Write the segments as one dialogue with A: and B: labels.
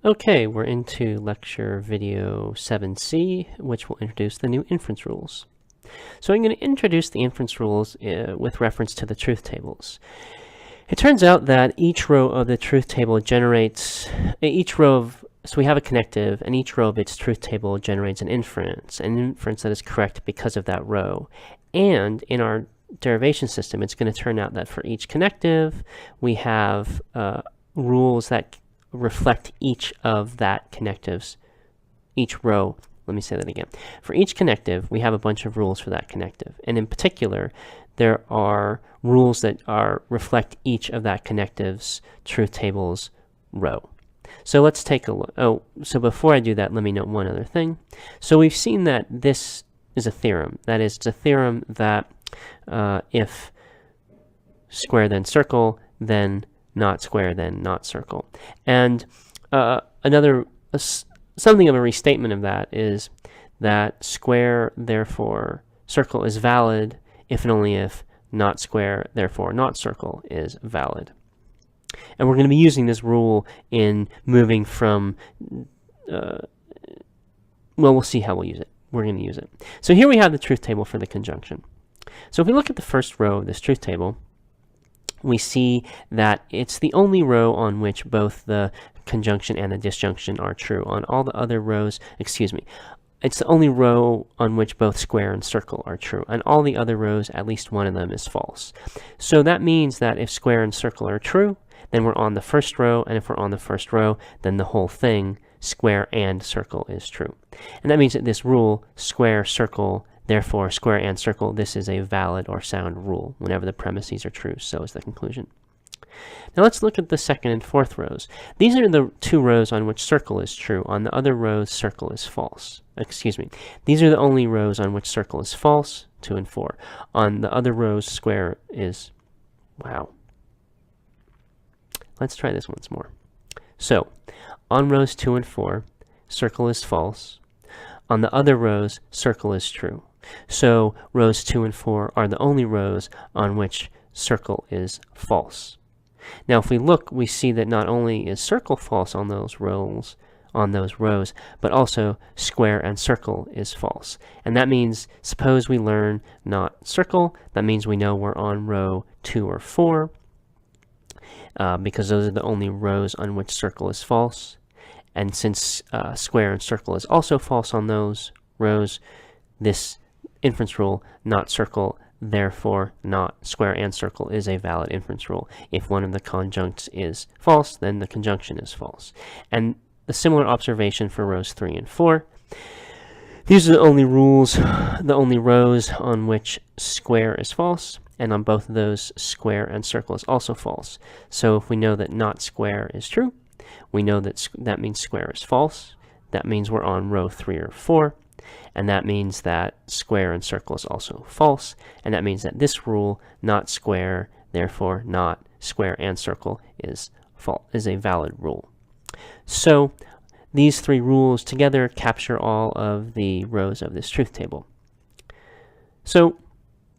A: Okay, we're into lecture video 7C, which will introduce the new inference rules. So I'm going to introduce the inference rules with reference to the truth tables. It turns out that each row of the truth table generates, so we have a connective, and each row of its truth table generates an inference that is correct because of that row. And in our derivation system, it's going to turn out that for each connective, we have rules that reflect each of that connectives, each row. Let me say that again. For each connective, we have a bunch of rules for that connective. And in particular, there are rules that reflect each of that connective's truth table's row. So let's take a look. Oh, so before I do that, let me note one other thing. So we've seen that this is a theorem. That is, it's a theorem that if square then circle, then not square, then not circle. And something of a restatement of that is that square, therefore circle is valid if and only if not square, therefore not circle is valid. And we're going to be using this rule in moving from, well, we'll see how we'll use it. We're going to use it. So here we have the truth table for the conjunction. So if we look at the first row of this truth table, we see that it's the only row on which both the conjunction and the disjunction are true. On all the other rows, it's the only row on which both square and circle are true. On all the other rows, at least one of them is false. So that means that if square and circle are true, then we're on the first row, and if we're on the first row, then the whole thing, square and circle, is true. And that means that this rule, square, circle, therefore square and circle, this is a valid or sound rule. Whenever the premises are true, so is the conclusion. Now let's look at the second and fourth rows. These are the two rows on which circle is true. On the other rows, circle is false. These are the only rows on which circle is false, 2 and 4. On the other rows, square is, wow. Let's try this once more. So, on rows 2 and 4, circle is false. On the other rows, circle is true. So, rows 2 and 4 are the only rows on which circle is false. Now, if we look, we see that not only is circle false on those rows, but also square and circle is false. And that means, suppose we learn not circle, that means we know we're on row 2 or 4, because those are the only rows on which circle is false. And since square and circle is also false on those rows, this inference rule, not circle, therefore not square and circle, is a valid inference rule. If one of the conjuncts is false, then the conjunction is false. And a similar observation for rows 3 and 4. These are the only rows on which square is false, and on both of those, square and circle is also false. So if we know that not square is true, we know that that means square is false. That means we're on row 3 or 4. And that means that square and circle is also false. And that means that this rule, not square, therefore not square and circle, is a valid rule. So these three rules together capture all of the rows of this truth table. So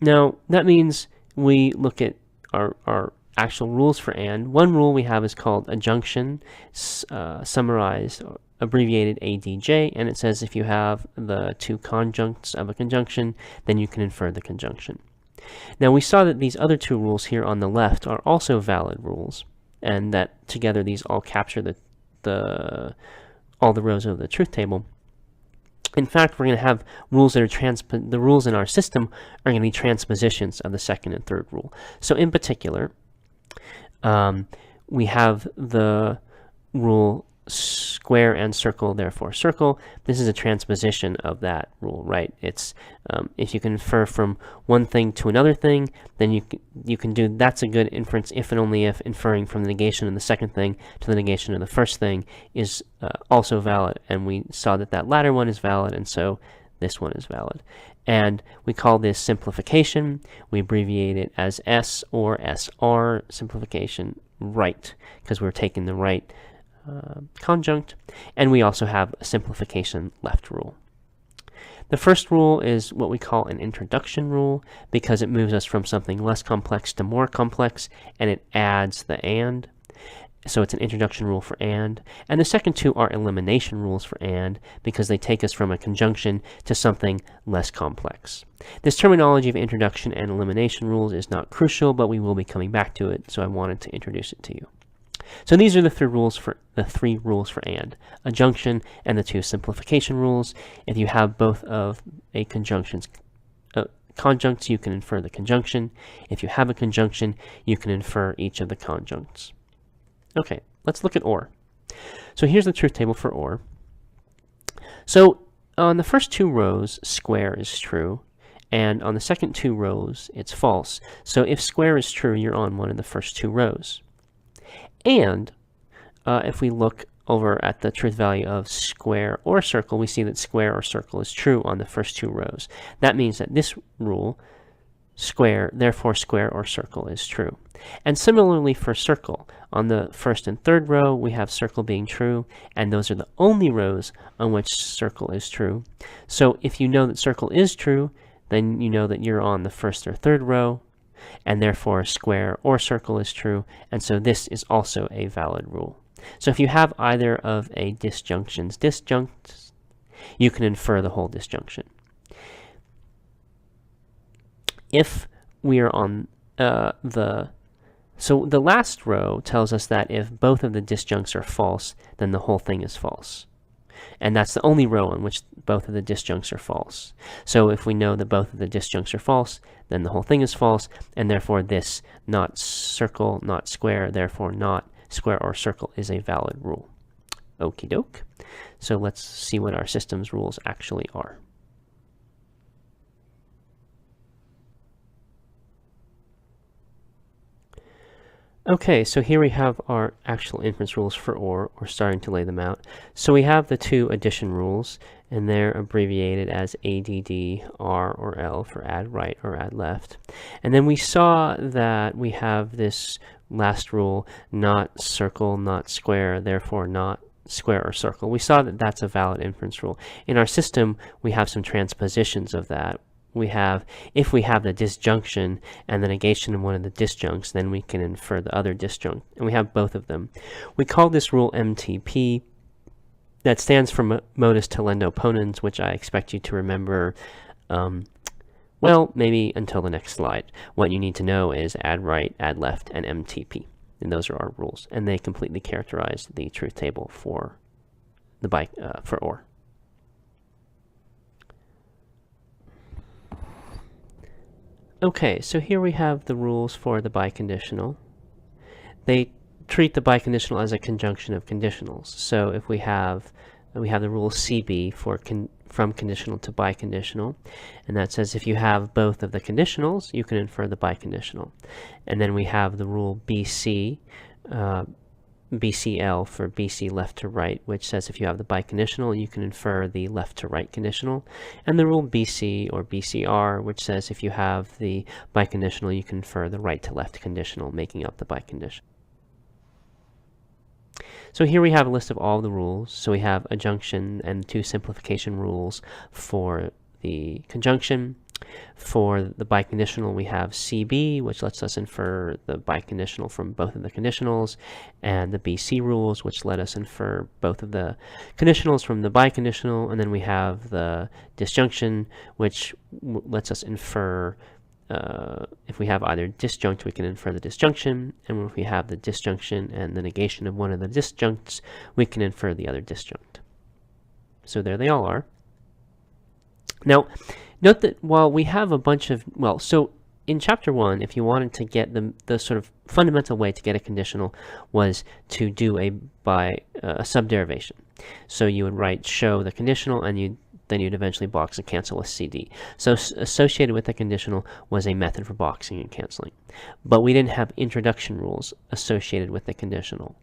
A: now that means we look at our actual rules for AND. One rule we have is called adjunction, summarized, abbreviated ADJ, and it says if you have the two conjuncts of a conjunction, then you can infer the conjunction. Now we saw that these other two rules here on the left are also valid rules, and that together these all capture all the rows of the truth table. In fact, we're going to have rules that are the rules in our system are going to be transpositions of the second and third rule. So in particular, we have the rule square and circle, therefore circle. This is a transposition of that rule, right? It's if you can infer from one thing to another thing, then you can do, that's a good inference if and only if inferring from the negation of the second thing to the negation of the first thing is also valid. And we saw that that latter one is valid, and so this one is valid. And we call this simplification. We abbreviate it as S or SR, simplification right, because we're taking the right conjunct. And we also have a simplification left rule. The first rule is what we call an introduction rule, because it moves us from something less complex to more complex, and it adds the AND. So it's an introduction rule for and the second two are elimination rules for and, because they take us from a conjunction to something less complex. This terminology of introduction and elimination rules is not crucial, but we will be coming back to it, so I wanted to introduce it to you. So these are the three rules for and: adjunction and the two simplification rules. If you have both of a conjunction's conjuncts, you can infer the conjunction. If you have a conjunction, you can infer each of the conjuncts. Okay, let's look at or. So here's the truth table for or. So on the first two rows, square is true, and on the second two rows, it's false. So if square is true, you're on one of the first two rows. And if we look over at the truth value of square or circle, we see that square or circle is true on the first two rows. That means that this rule, square, therefore square or circle, is true. And similarly for circle, on the first and third row, we have circle being true, and those are the only rows on which circle is true. So if you know that circle is true, then you know that you're on the first or third row, and therefore square or circle is true, and so this is also a valid rule. So if you have either of a disjunction's disjuncts, you can infer the whole disjunction. If we are on so the last row tells us that if both of the disjuncts are false, then the whole thing is false. And that's the only row in which both of the disjuncts are false. So if we know that both of the disjuncts are false, then the whole thing is false, and therefore this not circle, not square, therefore not square or circle is a valid rule. Okie doke. So let's see what our system's rules actually are. Okay, so here we have our actual inference rules for or. We're starting to lay them out. So we have the two addition rules, and they're abbreviated as ADD, R or L for add right or add left. And then we saw that we have this last rule, not circle, not square, therefore not square or circle. We saw that that's a valid inference rule. In our system, we have some transpositions of that. We have, if we have the disjunction and the negation of one of the disjuncts, then we can infer the other disjunct, and we have both of them. We call this rule MTP. That stands for modus tollendo ponens, which I expect you to remember, well, maybe until the next slide. What you need to know is add right, add left, and MTP. And those are our rules, and they completely characterize the truth table for the for or. Okay, so here we have the rules for the biconditional. They treat the biconditional as a conjunction of conditionals. So if we have the rule CB for from conditional to biconditional, and that says if you have both of the conditionals, you can infer the biconditional. And then we have the rule BC, BCL for BC left to right, which says if you have the biconditional, you can infer the left to right conditional. And the rule BC or BCR, which says if you have the biconditional, you can infer the right to left conditional, making up the biconditional. So here we have a list of all the rules. So we have adjunction and two simplification rules for the conjunction. For the biconditional, we have CB, which lets us infer the biconditional from both of the conditionals, and the BC rules, which let us infer both of the conditionals from the biconditional, and then we have the disjunction, which lets us infer, if we have either disjunct, we can infer the disjunction, and if we have the disjunction and the negation of one of the disjuncts, we can infer the other disjunct. So there they all are. Now, note that while we have a bunch of, well, so in chapter 1, if you wanted to get the sort of fundamental way to get a conditional was to do a subderivation. So you would write show the conditional, and then you'd eventually box and cancel with CD. So associated with the conditional was a method for boxing and canceling. But we didn't have introduction rules associated with the conditional.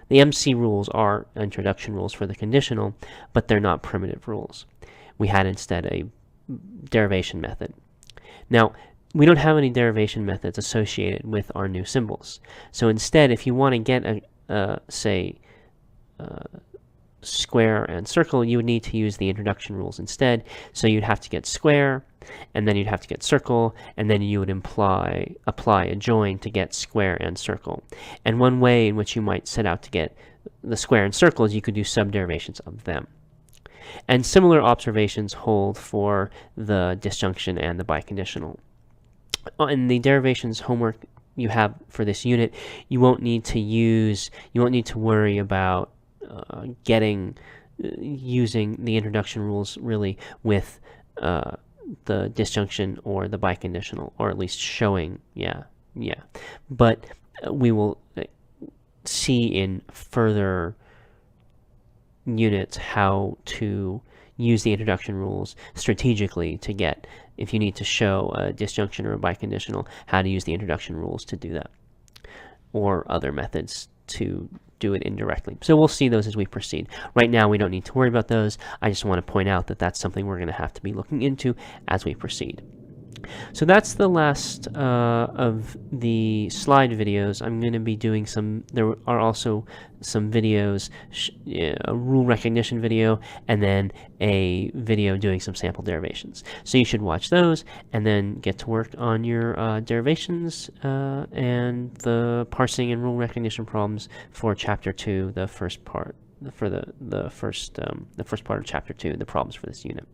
A: The MC rules are introduction rules for the conditional, but they're not primitive rules. We had instead a derivation method. Now, we don't have any derivation methods associated with our new symbols. So instead, if you want to get square and circle, you would need to use the introduction rules instead. So you'd have to get square, and then you'd have to get circle, and then you would apply a join to get square and circle. And one way in which you might set out to get the square and circle is you could do subderivations of them. And similar observations hold for the disjunction and the biconditional. In the derivations homework you have for this unit, you won't need to worry about using the introduction rules really with the disjunction or the biconditional, or at least showing, but we will see in further units how to use the introduction rules strategically to get, if you need to show a disjunction or a biconditional, how to use the introduction rules to do that, or other methods to do it indirectly. So we'll see those as we proceed. Right now we don't need to worry about those. I just want to point out that that's something we're going to have to be looking into as we proceed. So that's the last of the slide videos. I'm going to be doing there are also some videos, a rule recognition video, and then a video doing some sample derivations. So you should watch those, and then get to work on your derivations and the parsing and rule recognition problems for Chapter 2, the first part, for the first part of Chapter 2, the problems for this unit.